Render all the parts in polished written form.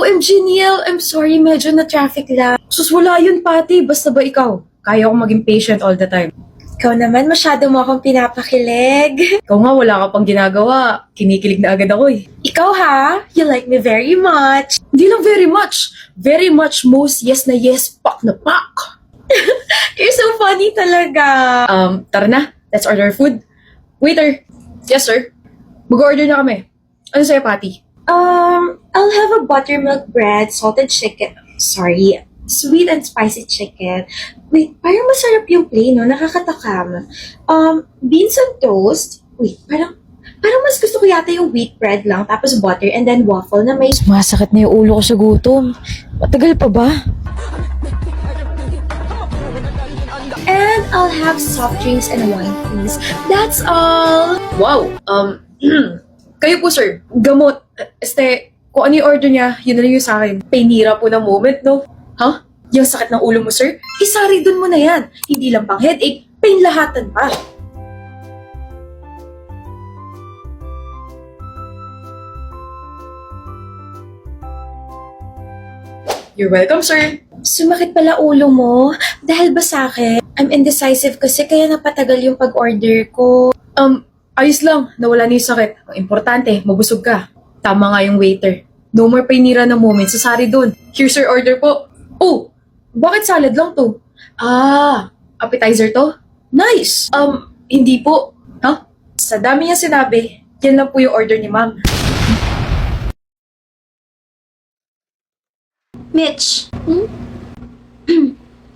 OMG, Neil, I'm sorry, medyo na traffic lang. Sus, wala yun, Pati. Basta ba ikaw? Kaya ko maging patient all the time. Ikaw naman, masyado mo akong pinapakilig. Ikaw nga, wala ka pang ginagawa. Kinikilig na agad ako eh. Ikaw ha, you like me very much. Hindi lang very much. Very much most yes na yes, pak na pak. You're so funny talaga. Tara na. Let's order food. Waiter. Yes, sir. Mag-order na kami. Ano sa'yo, Pati? I'll have a buttermilk bread, salted chicken. Sorry, sweet and spicy chicken. Wait, parang masarap yung plain, no? Nakakatakam. Beans on toast. Wait, parang mas gusto ko yata yung wheat bread lang, tapos butter, and then waffle na may... Masakit na yung ulo ko sa gutom. Matagal pa ba? And I'll have soft drinks and wine, please. That's all. Wow. Kayo po, sir. Gamot. Kung ano yung order niya, yun na lang yung sa akin. Painira po ng moment, no? Ha? Yung sakit ng ulo mo, sir? Isari dun mo na yan. Hindi lang pang headache, pain lahatan pa. You're welcome, sir. Sumakit pala ulo mo? Dahil ba sa akin? I'm indecisive kasi kaya napatagal yung pag-order ko. Ayos lang. Nawala na yung sakit. Ang importante, mabusog ka. Tama nga yung waiter. No more painira ng moment. Sasari dun. Here's your order po. Oh, bakit salad lang to? Appetizer to? Nice! Hindi po. Huh? Sa dami niya sinabi, yan lang po yung order ni ma'am. Mitch,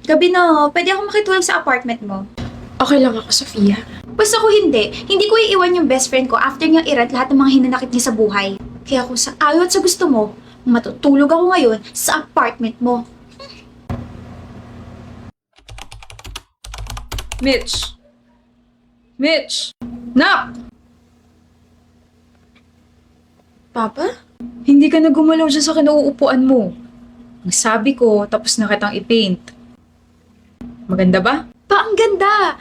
gabi na, pwede ako makitulog sa apartment mo. Okay lang ako, Sofia. Basta ko hindi. Hindi ko iiwan yung best friend ko after niyang irat lahat ng mga hinanakit niya sa buhay. Kaya kung sa ayaw at sa gusto mo, matutulog ako ngayon sa apartment mo. Mitch! Mitch! Nak! Papa? Hindi ka na gumalaw dyan sa kinauupuan mo. Sabi ko, tapos na kitang i-paint. Maganda ba? Pa, ang ganda!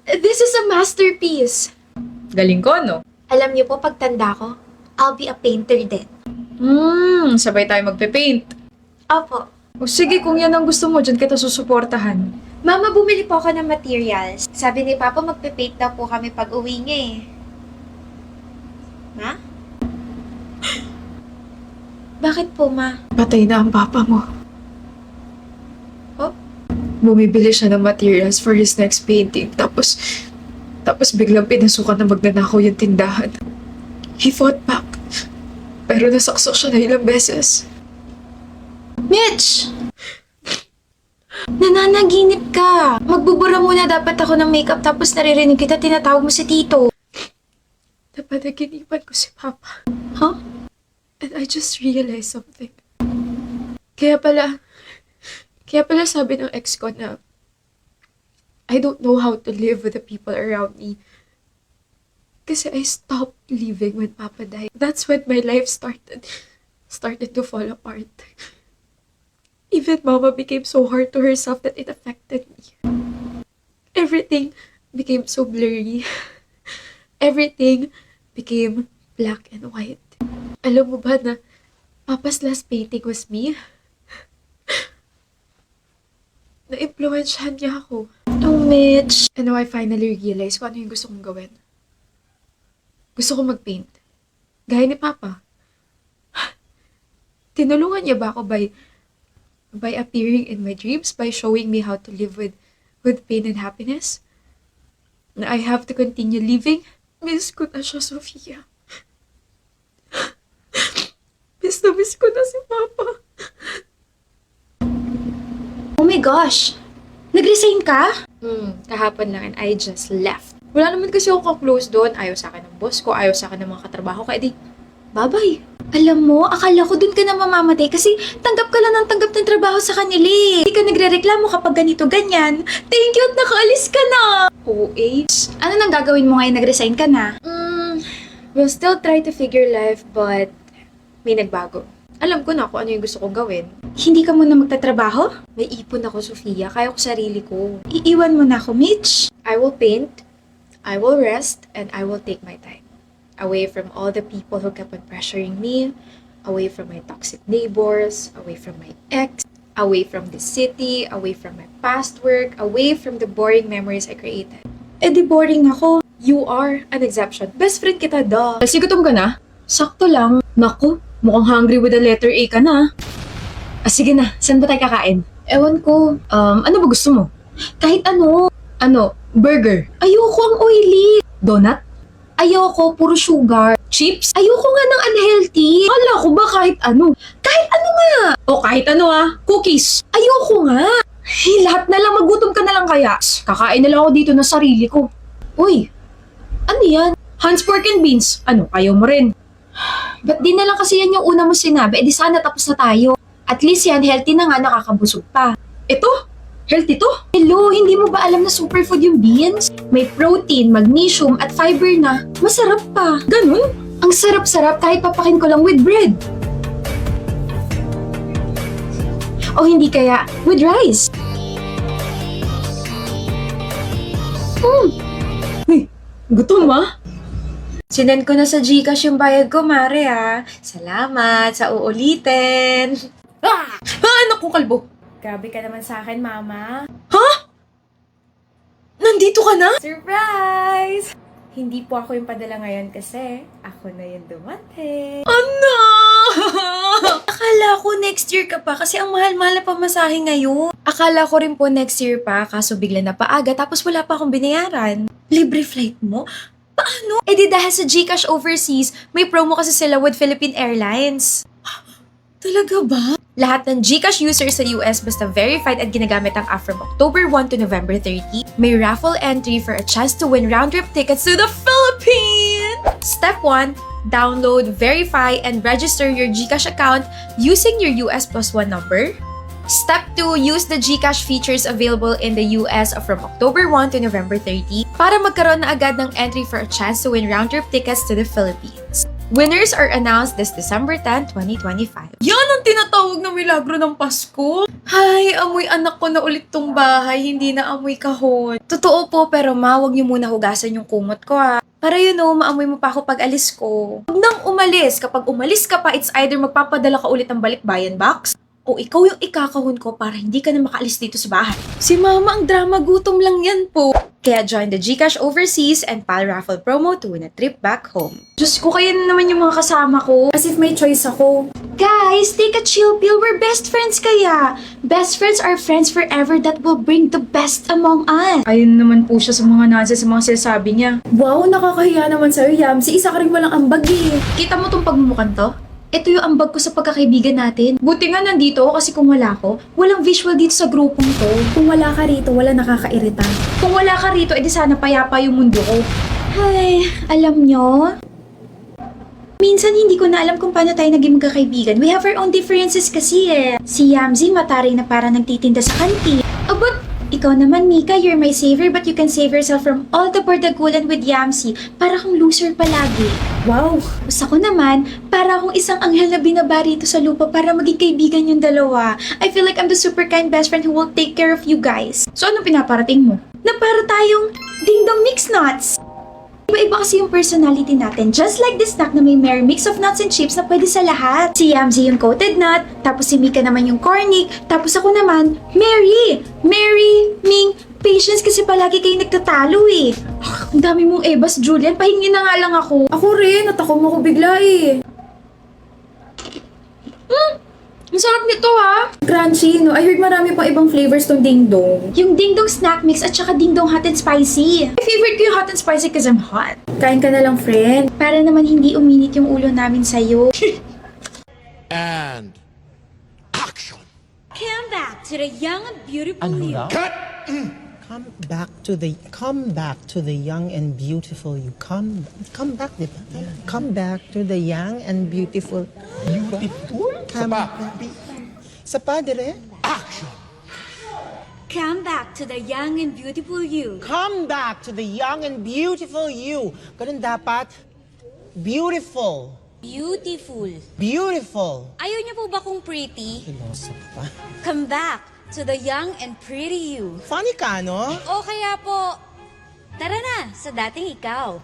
This is a masterpiece. Galing ko, no? Alam niyo po, pagtanda ko, I'll be a painter din. Sabay tayo magpe-paint. Opo. O sige, kung yan ang gusto mo, dyan kita susuportahan. Mama, bumili po ako ng materials. Sabi ni Papa, magpe-paint daw po kami pag uwi niya eh. Ma? Bakit po, Ma? Patay na ang papa mo. Oh? Bumibili siya ng materials for his next painting. Tapos biglang pinasukan na magnanakaw yung tindahan. He fought back. Pero nasaksak siya na ilang beses. Mitch! Nananaginip ka. Magbubura muna dapat ako ng makeup tapos naririnig kita tinatawag mo si Tito. Napanaginipan ko si Papa. Huh? And I just realized something. Kaya pala sabi ng ex ko na I don't know how to live with the people around me. Kasi I stopped living when Papa died. That's when my life started to fall apart. Even Mama became so hard to herself that it affected me. Everything became so blurry. Everything became black and white. Alam mo ba na Papa's last painting was me? Na-influensyahan niya ako. Oh, Mitch. And now I finally realized kung ano yung gusto kong gawin. Gusto ko mag-paint. Gaya ni Papa. Tinulungan niya ba ako by appearing in my dreams, by showing me how to live with pain and happiness? Na I have to continue living? Miss ko na siya, Sofia. Miss ko na si Papa. Oh my gosh. Nag-resign ka? Kahapon lang and I just left. Wala naman kasi ako close doon. Ayaw sa akin ng boss ko, ayaw sa akin ng mga katrabaho ko. Di, bye-bye. Alam mo, akala ko dun ka na mamamatay kasi tanggap ka lang ng tanggap ng trabaho sa kanila eh. Hindi ka nagre-reklamo kapag ganito-ganyan. Thank you at nakaalis ka na! Oo, Ano nang gagawin mo ngayon nag-resign ka na? We'll still try to figure life, but may nagbago. Alam ko na kung ano yung gusto kong gawin. Hindi ka muna magtatrabaho? May ipon ako, Sofia. Kaya ko sarili ko. Iiwan mo na ako, Mitch. I will paint, I will rest, and I will take my time. Away from all the people who kept on pressuring me, Away from my toxic neighbors, away from my ex, away from the city, away from my past work, away from the boring memories I created. Eh di boring ako. You are an exception. Best friend kita, duh. Kasi gutom ka na? Sakto lang. Naku, mukhang hungry with the letter A ka na. Sige na, saan ba tayo kakain? Ewan ko. Ano ba gusto mo? Kahit ano. Ano? Burger. Ayoko ang oily. Donut? Ayoko, puro sugar. Chips? Ayoko nga ng unhealthy. Kala ko ba kahit ano? Kahit ano nga. O kahit ano cookies. Ayoko nga. Lahat na lang, magutom ka na lang kaya. Kakain na lang ako dito ng sarili ko. Uy, ano yan? Hans Pork and Beans. Ano, ayaw mo rin? Ba't di na lang kasi yan yung una mo sinabi? Di sana tapos na tayo. At least yan, healthy na nga, nakakabusog pa. Ito? Healthy to? Hello, hindi mo ba alam na superfood yung beans? May protein, magnesium, at fiber na. Masarap pa. Ganun? Ang sarap-sarap kahit papakin ko lang with bread. O hindi kaya, with rice. Uy, gutom Sinend ko na sa Gcash yung bayad ko, Mare Salamat sa uulitin. Naku, kalbo. Grabe ka naman sa akin, Mama. Nandito ka na? Surprise! Hindi po ako yung padala ngayon kasi ako na yung dumating. Ano? Akala ko next year ka pa kasi ang mahal-mahal na pamasahe ngayon. Akala ko rin po next year pa kaso bigla na paaga tapos wala pa akong binayaran. Libre flight mo? Paano? Eh di dahil sa GCash Overseas, may promo kasi sila with Philippine Airlines. Talaga ba? Lahat ng GCash users sa US basta verified at ginagamit ang app from October 1 to November 30, may raffle entry for a chance to win round-trip tickets to the Philippines! Step 1, download, verify, and register your GCash account using your US plus 1 number. Step 2, use the GCash features available in the US from October 1 to November 30 para magkaroon na agad ng entry for a chance to win round-trip tickets to the Philippines. Winners are announced this December 10, 2025. Yan ang tinatawag na milagro ng Pasko. Hay, amoy anak ko na ulit tong bahay, hindi na amoy kahon. Totoo po, pero huwag niyo muna hugasan yung kumot ko Para maamoy mo pa ako pag alis ko. Huwag nang umalis. Kapag umalis ka pa, it's either magpapadala ka ulit ng balikbayan box, o ikaw yung ikakahon ko para hindi ka na makaalis dito sa bahay. Si Mama ang drama, gutom lang yan po. Kaya join the GCash Overseas and PAL raffle promo to win a trip back home. Diyos ko, kaya na naman yung mga kasama ko. As if may choice ako. Guys, take a chill pill. We're best friends kaya. Best friends are friends forever that will bring the best among us. Ayun naman po siya sa mga nonsense, sa mga sinasabi niya. Wow, nakakahiya naman sa'yo, Yam. Si isa ka rin walang ambag Kita mo tong pagmumukan to? Ito yung ambag ko sa pagkakaibigan natin. Buti nga nandito ako kasi kung wala ko, walang visual dito sa grupong to. Kung wala ka rito, wala nakakairita. Kung wala ka rito, edi sana payapa yung mundo ko. Ay, alam nyo? Minsan hindi ko na alam kung paano tayo naging magkakaibigan. We have our own differences kasi Si Yamzi mataray na parang nagtitinda sa kantin. But ikaw naman, Mika, you're my savior but you can save yourself from all the bardagulan with Yamsi. Para kang loser palagi. Wow! Tapos ako naman, para akong isang anghel na binaba rito sa lupa para maging kaibigan yung dalawa. I feel like I'm the super kind best friend who will take care of you guys. So anong pinaparating mo? Na para tayong ding-dong mix nuts. Iba-iba kasi yung personality natin. Just like this snack na may merry mix of nuts and chips na pwede sa lahat. Si Yamzi yung coated nut, tapos si Mika naman yung cornic, tapos ako naman, Mary! Mary, Ming, patience kasi palagi kayo nagtatalo Ang dami mong ebas, Julian. Pahingin na nga lang ako. Ako rin, natakom ako bigla Ang sarap nito Crunchy, no? I heard marami pang ibang flavors tong ding-dong. Yung ding-dong snack mix at saka ding-dong hot and spicy. My favorite ko yung hot and spicy because I'm hot. Kain ka na lang, friend. Para naman hindi uminit yung ulo namin sa'yo. And action. Come back to the young and beautiful you. Come back to the young and beautiful you. Come back, di ba? Come back to the young and beautiful. Beautiful? Come Sapa. Sa padre. Action. Come back to the young and beautiful you. Come back to the young and beautiful you. Ganun dapat. Beautiful. Beautiful. Beautiful. Ayaw niyo po ba kung pretty? Piloso pa. Come back to the young and pretty you. Funny ka, no? O kaya po, tara na sa dating ikaw.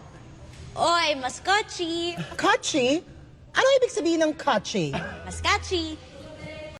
Oy, maskochi. Kachi? Ano ibig sabihin ng catchy? Mas catchy.